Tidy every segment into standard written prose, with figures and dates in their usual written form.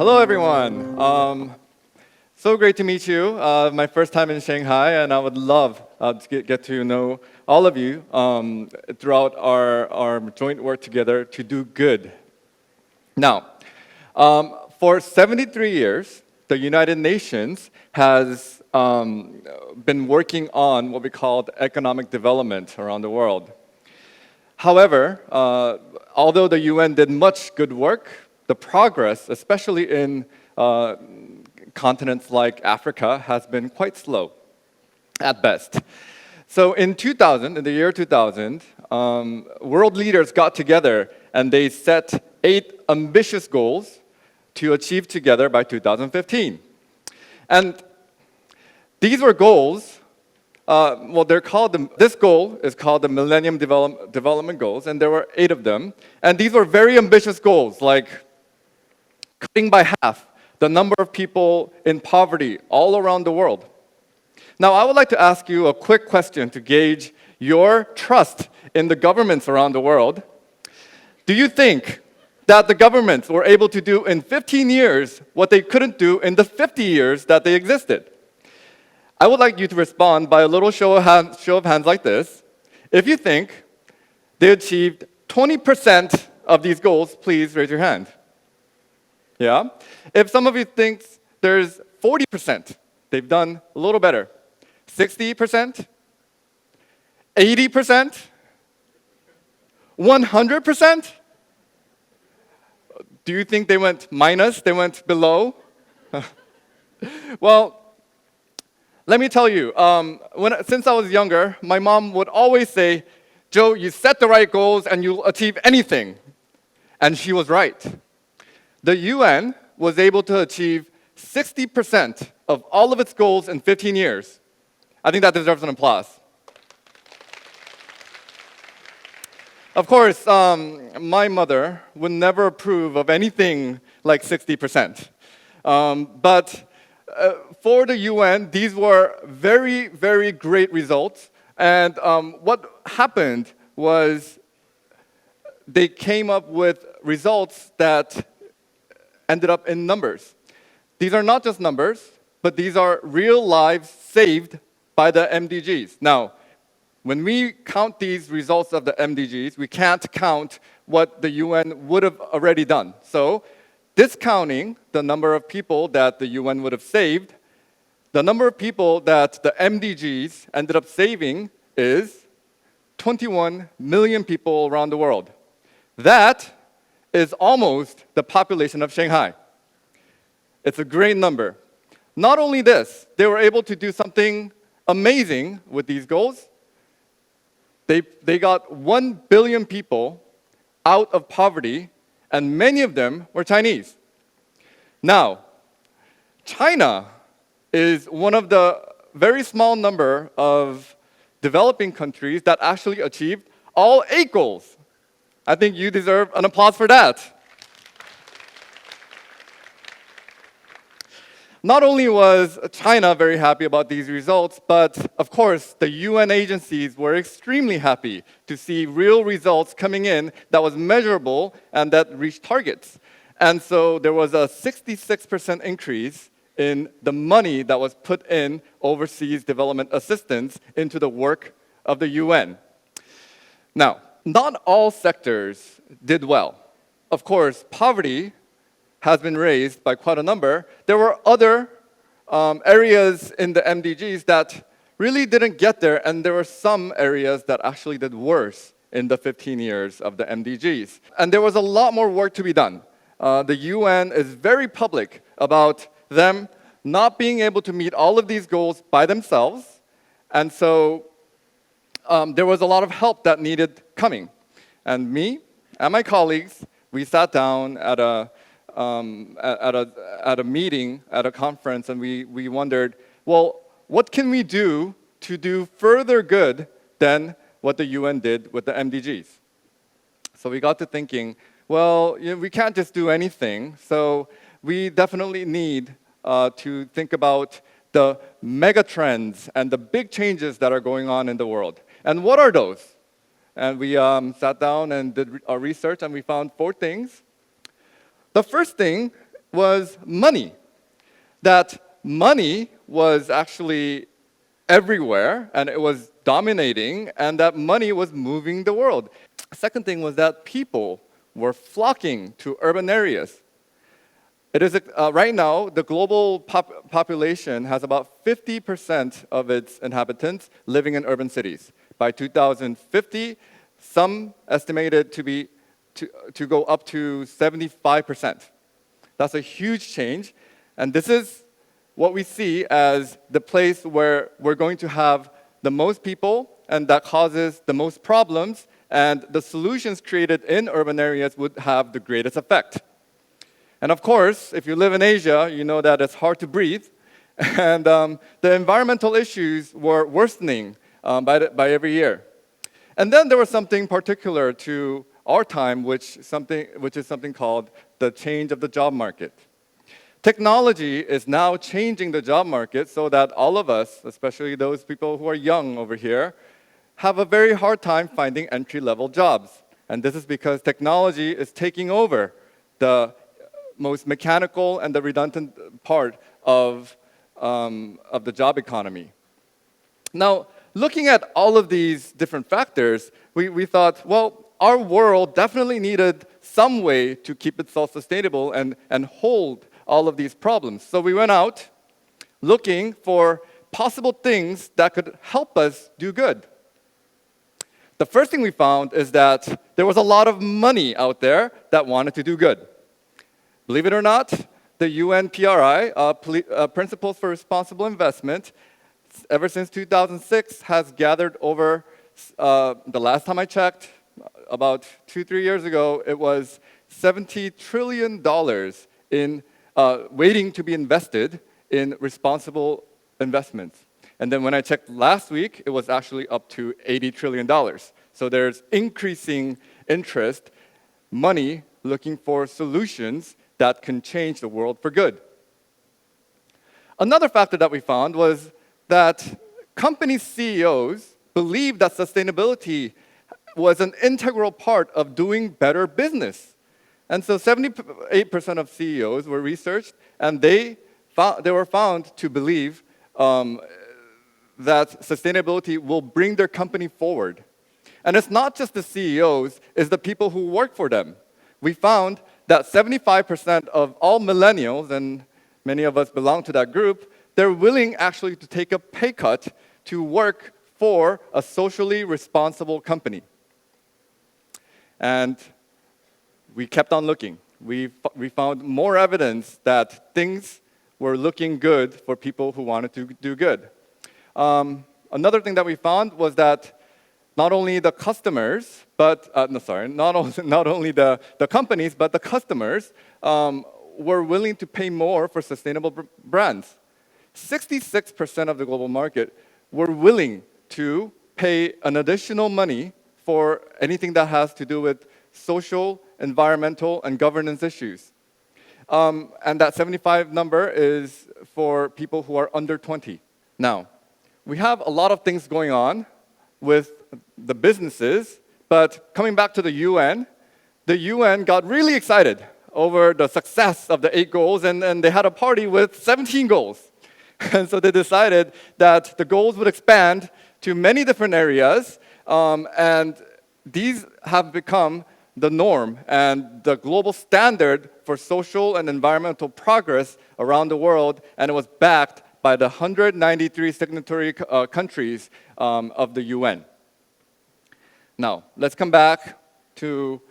Hello, everyone. So great to meet you. My first time in Shanghai, and I would love to get to know all of you throughout our joint work together to do good. Now, for 73 years, the United Nations has been working on what we call economic development around the world. However, although the UN did much good work, the progress, especially in continents like Africa, has been quite slow at best. So in the year 2000, world leaders got together and they set 8 ambitious goals to achieve together by 2015. And these were goals, this goal is called the Millennium Development Goals, and there were 8 of them. And these were very ambitious goals, like cutting by half the number of people in poverty all around the world. Now, I would like to ask you a quick question to gauge your trust in the governments around the world. Do you think that the governments were able to do in 15 years what they couldn't do in the 50 years that they existed? I would like you to respond by a little show of hands like this. If you think they achieved 20% of these goals, please raise your hand. Yeah? If some of you think there's 40%, they've done a little better. 60%? 80%? 100%? Do you think they went minus? They went below? Well, let me tell you, since I was younger, my mom would always say, "Joe, you set the right goals and you'll achieve anything." And she was right. The UN was able to achieve 60% of all of its goals in 15 years. I think that deserves an applause. Of course, my mother would never approve of anything like 60%. But for the UN, these were very, very great results. And what happened was they came up with results that ended up in numbers. These are not just numbers, but these are real lives saved by the MDGs. Now, when we count these results of the MDGs, we can't count what the UN would have already done. So, discounting the number of people that the UN would have saved, the number of people that the MDGs ended up saving is 21 million people around the world. That is almost the population of Shanghai. It's a great number. Not only this, they were able to do something amazing with these goals. They got 1 billion people out of poverty, and many of them were Chinese. Now, China is one of the very small number of developing countries that actually achieved all 8 goals. I think you deserve an applause for that. Not only was China very happy about these results, but of course, the UN agencies were extremely happy to see real results coming in that was measurable and that reached targets. And so there was a 66% increase in the money that was put in overseas development assistance into the work of the UN. Now, not all sectors did well. Of course, poverty has been raised by quite a number. There were other areas in the MDGs that really didn't get there, and there were some areas that actually did worse in the 15 years of the MDGs. And there was a lot more work to be done. The UN is very public about them not being able to meet all of these goals by themselves, and so there was a lot of help that needed coming. And me and my colleagues, we sat down at a meeting, at a conference, and we wondered, well, what can we do to do further good than what the UN did with the MDGs? So we got to thinking, well, we can't just do anything, so we definitely need to think about the mega trends and the big changes that are going on in the world. And what are those? And we sat down and did our research, and we found 4 things. The first thing was money. That money was actually everywhere, and it was dominating, and that money was moving the world. Second thing was that people were flocking to urban areas. It is right now, the global population has about 50% of its inhabitants living in urban cities. By 2050, some estimated to go up to 75%. That's a huge change, and this is what we see as the place where we're going to have the most people, and that causes the most problems, and the solutions created in urban areas would have the greatest effect. And of course, if you live in Asia, you know that it's hard to breathe, and the environmental issues were worsening by every year. And then there was something particular to our time, which is something called the change of the job market. Technology is now changing the job market so that all of us, especially those people who are young over here, have a very hard time finding entry-level jobs. And this is because technology is taking over the most mechanical and the redundant part of the job economy. Now, looking at all of these different factors, we thought, well, our world definitely needed some way to keep itself sustainable and hold all of these problems. So we went out looking for possible things that could help us do good. The first thing we found is that there was a lot of money out there that wanted to do good. Believe it or not, the UN PRI, Principles for Responsible Investment, ever since 2006 has gathered over, the last time I checked, about 2-3 years ago, it was $70 trillion in waiting to be invested in responsible investments. And then when I checked last week, it was actually up to $80 trillion. So there's increasing interest, money looking for solutions that can change the world for good. Another factor that we found was that company CEOs believed that sustainability was an integral part of doing better business. And so 78% of CEOs were researched, and they were found to believe that sustainability will bring their company forward. And it's not just the CEOs, it's the people who work for them. We found that 75% of all millennials, and many of us belong to that group, they're willing actually to take a pay cut to work for a socially responsible company. And we kept on looking. We found more evidence that things were looking good for people who wanted to do good. Another thing that we found was that not only the customers, but not only the companies, but the customers were willing to pay more for sustainable brands. 66% of the global market were willing to pay an additional money for anything that has to do with social, environmental, and governance issues. And that 75 number is for people who are under 20. Now, we have a lot of things going on with the businesses, but coming back to the UN got really excited over the success of the 8 goals, and they had a party with 17 goals. And so they decided that the goals would expand to many different areas, and these have become the norm and the global standard for social and environmental progress around the world, and it was backed by the 193 signatory countries of the UN. Now, let's come back to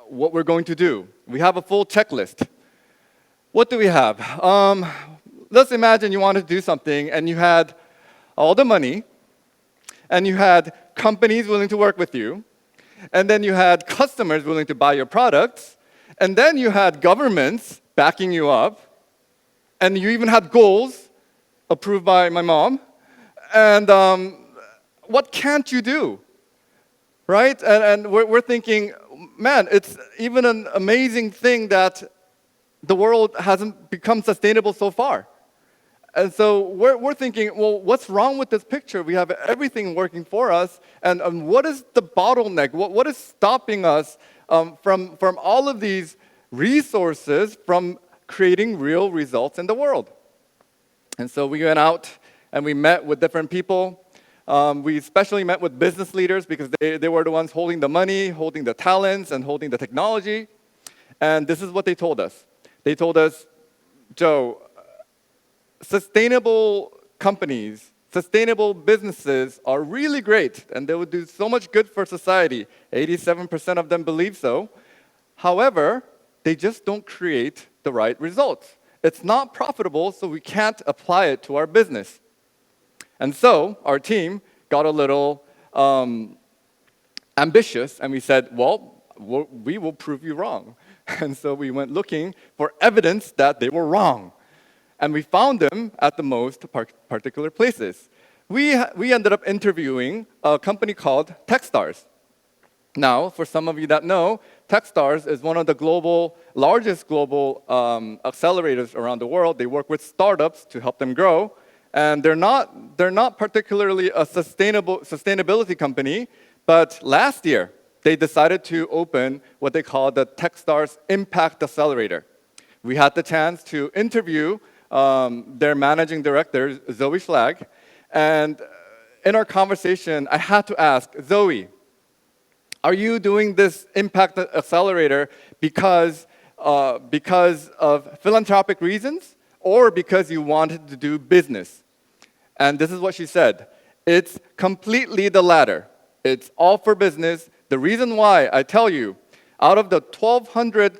what we're going to do. We have a full checklist. What do we have? Let's imagine you wanted to do something and you had all the money, and you had companies willing to work with you, and then you had customers willing to buy your products, and then you had governments backing you up, and you even had goals approved by my mom. And what can't you do? Right? And we're thinking, man, it's even an amazing thing that the world hasn't become sustainable so far. And so we're thinking, well, what's wrong with this picture? We have everything working for us, and what is the bottleneck? What is stopping us from all of these resources from creating real results in the world. And so we went out and we met with different people. We especially met with business leaders because they were the ones holding the money, holding the talents, and holding the technology. And this is what they told us. They told us, Joe, sustainable companies, sustainable businesses are really great, and they would do so much good for society. 87% of them believe so. However, they just don't create the right results. It's not profitable, so we can't apply it to our business. And so our team got a little ambitious, and we said, well, we will prove you wrong. And so we went looking for evidence that they were wrong. And we found them at the most particular places. We ended up interviewing a company called Techstars. Now, for some of you that know, Techstars is one of the largest global accelerators around the world. They work with startups to help them grow. And they're not particularly a sustainability company, but last year, they decided to open what they call the Techstars Impact Accelerator. We had the chance to interview their managing director, Zoe Schlag, and in our conversation, I had to ask, Zoe, are you doing this Impact Accelerator because of philanthropic reasons or because you wanted to do business? And this is what she said. It's completely the latter. It's all for business. The reason why, I tell you, out of the 1,200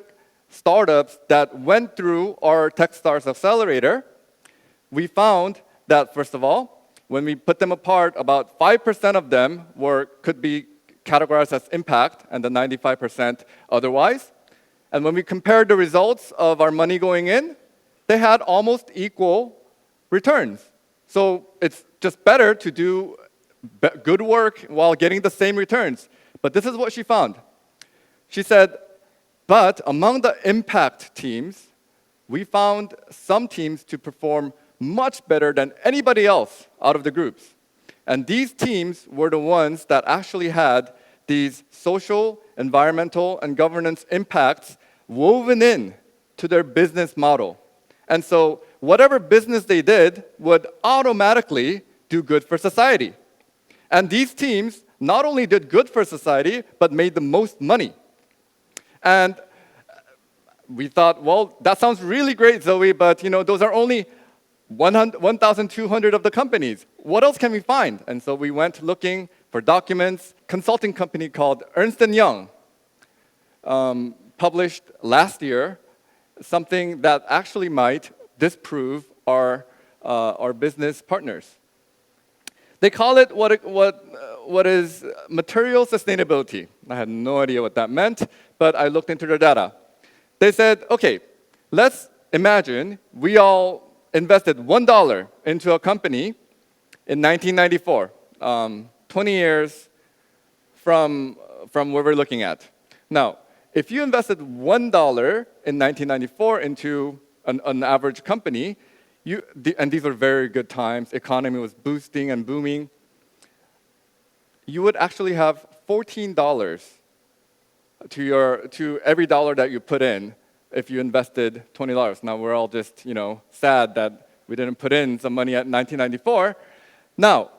startups that went through our Techstars Accelerator, we found that, first of all, when we put them apart, about 5% of them could be categorized as impact, and the 95% otherwise. And when we compared the results of our money going in, they had almost equal returns. So it's just better to do good work while getting the same returns. But this is what she found. She said, but among the impact teams, we found some teams to perform much better than anybody else out of the groups. And these teams were the ones that actually had these social, environmental, and governance impacts woven in to their business model. And so whatever business they did would automatically do good for society. And these teams not only did good for society, but made the most money. And we thought, well, that sounds really great, Zoe, but those are only 1,200 of the companies. What else can we find? And so we went looking for documents. Consulting company called Ernst & Young published last year something that actually might disprove our business partners. They call it what is material sustainability. I had no idea what that meant, but I looked into their data. They said, okay, let's imagine we all invested $1 into a company in 1994, 20 years from where we're looking at. Now, if you invested $1 in 1994 into an average company, and these were very good times, economy was boosting and booming, you would actually have $14 to every dollar that you put in if you invested $20. Now, we're all just, sad that we didn't put in some money at 1994. Now,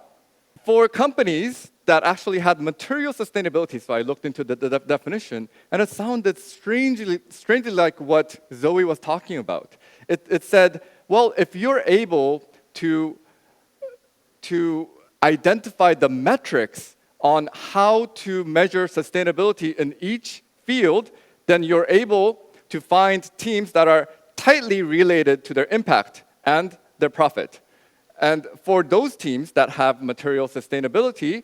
for companies that actually had material sustainability, so I looked into the definition, and it sounded strangely like what Zoe was talking about. It said, well, if you're able to identify the metrics on how to measure sustainability in each field, then you're able to find teams that are tightly related to their impact and their profit. And for those teams that have material sustainability,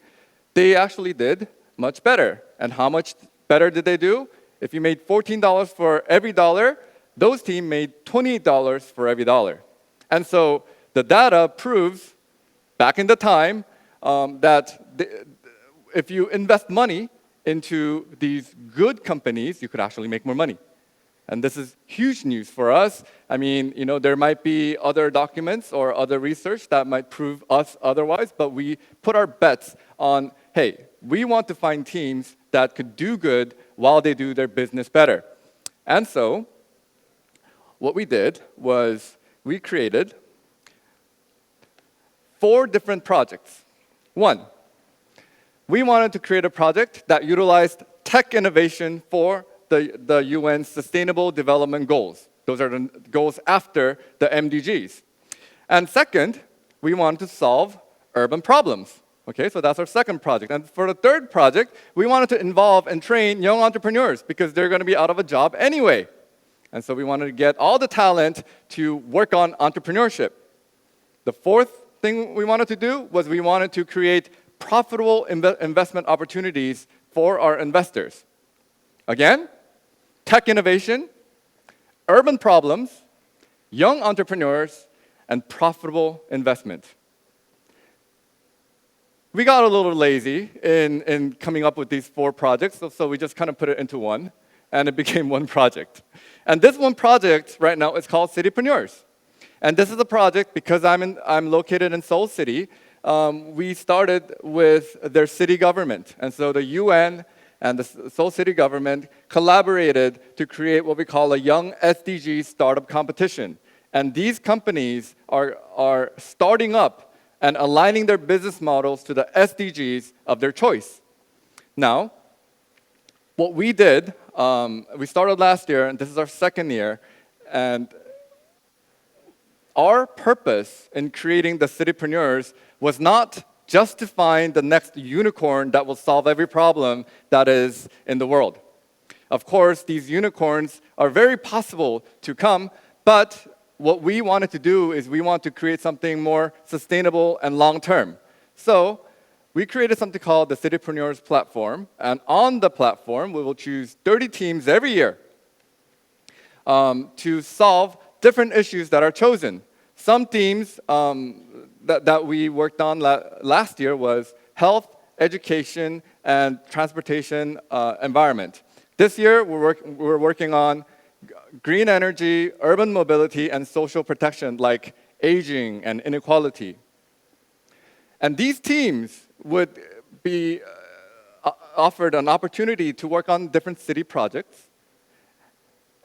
they actually did much better. And how much better did they do? If you made $14 for every dollar, those teams made $28 for every dollar. And so the data proves, back in the time, that if you invest money into these good companies, you could actually make more money. And this is huge news for us. I mean, there might be other documents or other research that might prove us otherwise, but we put our bets on, hey, we want to find teams that could do good while they do their business better. And so what we did was we created 4 different projects. 1, we wanted to create a project that utilized tech innovation for the UN's Sustainable Development Goals. Those are the goals after the MDGs. And second, we wanted to solve urban problems. Okay, so that's our second project. And for the third project, we wanted to involve and train young entrepreneurs because they're going to be out of a job anyway. And so we wanted to get all the talent to work on entrepreneurship. The fourth thing we wanted to do was we wanted to create profitable investment opportunities for our investors. Again, tech innovation, urban problems, young entrepreneurs, and profitable investment. We got a little lazy in coming up with these 4 projects, so we just kind of put it into one, and it became one project. And this one project right now is called Citypreneurs. And this is a project because I'm located in Seoul City. We started with their city government. And so the UN and the Seoul City government collaborated to create what we call a Young SDG Startup Competition. And these companies are starting up and aligning their business models to the SDGs of their choice. Now, what we did, we started last year, and this is our second year, and our purpose in creating the Citypreneurs was not just to find the next unicorn that will solve every problem that is in the world. Of course, these unicorns are very possible to come, but what we wanted to do is we want to create something more sustainable and long-term. So we created something called the Citypreneurs platform, and on the platform, we will choose 30 teams every year to solve different issues that are chosen. Some teams that we worked on last year was health, education, and transportation environment. This year, we're working on green energy, urban mobility, and social protection like aging and inequality. And these teams would be offered an opportunity to work on different city projects.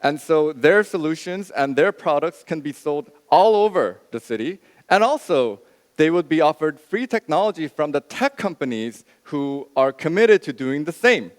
And so their solutions and their products can be sold all over the city. And also, they would be offered free technology from the tech companies who are committed to doing the same.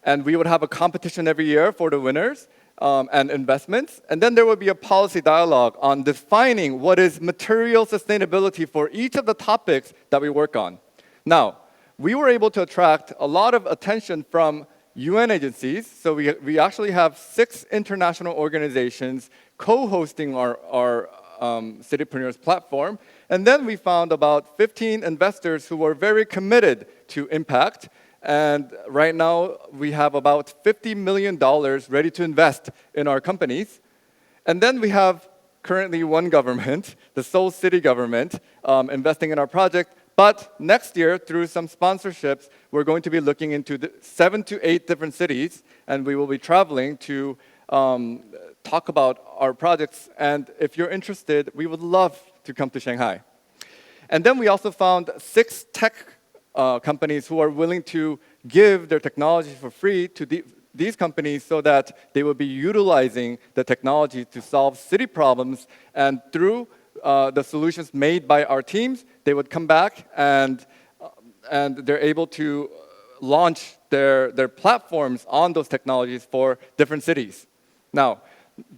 And we would have a competition every year for the winners and investments. And then there would be a policy dialogue on defining what is material sustainability for each of the topics that we work on. Now, we were able to attract a lot of attention from UN agencies. So we actually have 6 international organizations co-hosting our Citypreneurs platform. And then we found about 15 investors who were very committed to impact. And right now, we have about $50 million ready to invest in our companies. And then we have currently one government, the Seoul City government, investing in our project. But next year, through some sponsorships, we're going to be looking into 7 to 8 different cities, and we will be traveling to talk about our projects. And if you're interested, we would love to come to Shanghai. And then we also found 6 tech companies who are willing to give their technology for free to these companies so that they will be utilizing the technology to solve city problems. And through the solutions made by our teams, they would come back and they're able to launch their platforms on those technologies for different cities. Now,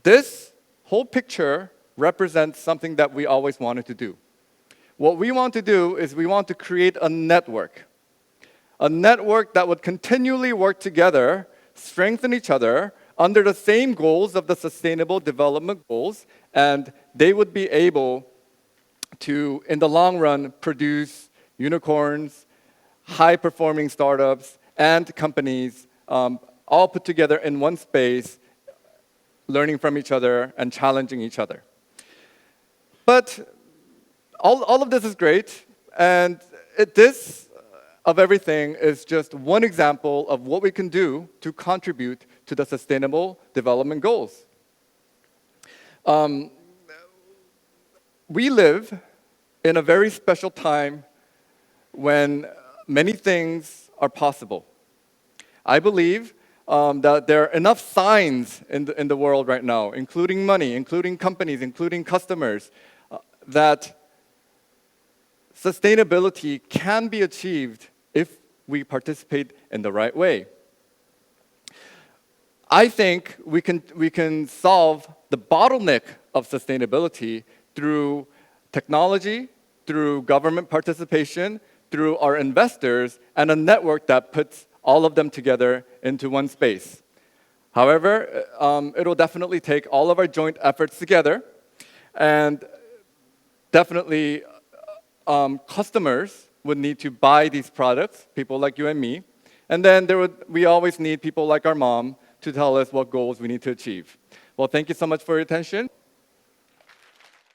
this whole picture represents something that we always wanted to do. What we want to do is we want to create a network that would continually work together, strengthen each other under the same goals of the Sustainable Development Goals, and they would be able to, in the long run, produce unicorns, high-performing startups, and companies all put together in one space, learning from each other and challenging each other. But all of this is great, and this, of everything, is just one example of what we can do to contribute to the Sustainable Development Goals. We live in a very special time when many things are possible. I believe that there are enough signs in the world right now, including money, including companies, including customers, that sustainability can be achieved if we participate in the right way. I think we can solve the bottleneck of sustainability through technology, through government participation, through our investors, and a network that puts all of them together into one space. However, it'll definitely take all of our joint efforts together, and definitely customers would need to buy these products, people like you and me, and then we always need people like our mom to tell us what goals we need to achieve. Well, thank you so much for your attention.